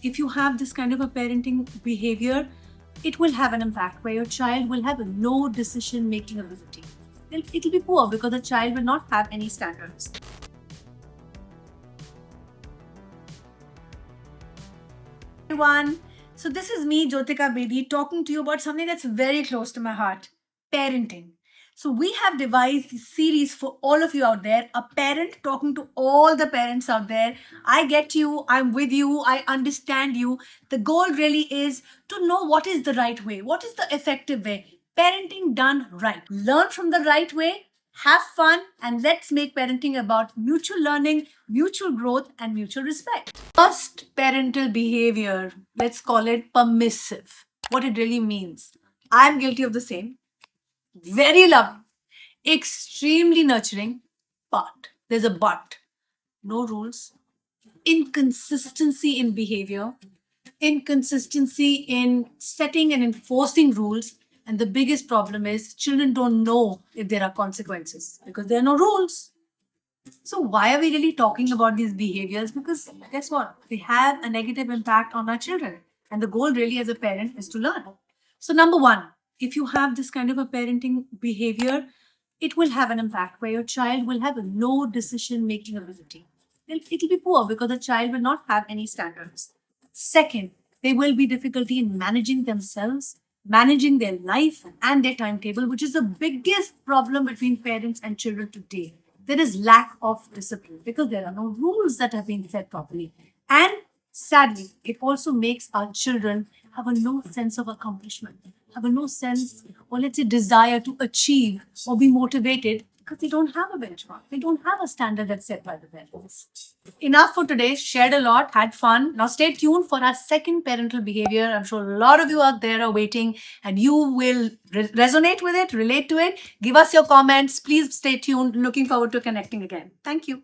if you have this kind of a parenting behavior, it will have an impact where your child will have a low decision making ability. It'll be poor because the child will not have any standards. Everyone, so this is me, Jyotika Bedi, talking to you about something that's very close to my heart: parenting. So, we have devised this series for all of you out there, a parent talking to all the parents out there. I get you, I'm with you, I understand you. The goal really is to know what is the right way, what is the effective way. Parenting done right. Learn from the right way, have fun, and let's make parenting about mutual learning, mutual growth, and mutual respect. First, parental behavior, let's call it permissive. What it really means. I'm guilty of the same. Very loving, extremely nurturing, but there's a but. No rules, inconsistency in behavior, inconsistency in setting and enforcing rules. And the biggest problem is children don't know if there are consequences because there are no rules. So, why are we really talking about these behaviors? Because guess what? They have a negative impact on our children. And the goal, really, as a parent, is to learn. So, number one, if you have this kind of a parenting behavior, it will have an impact where your child will have a low decision making ability. It'll be poor because the child will not have any standards. Second, there will be difficulty in managing themselves, managing their life and their timetable, which is the biggest problem between parents and children today. There is lack of discipline because there are no rules that have been set properly. And sadly, it also makes our children have a low sense of accomplishment, have a low sense, or let's say desire to achieve or be motivated because they don't have a benchmark. They don't have a standard that's set by the parents. Enough for today. Shared a lot, had fun. Now stay tuned for our second parental behavior. I'm sure a lot of you out there are waiting and you will resonate with it, relate to it. Give us your comments. Please stay tuned. Looking forward to connecting again. Thank you.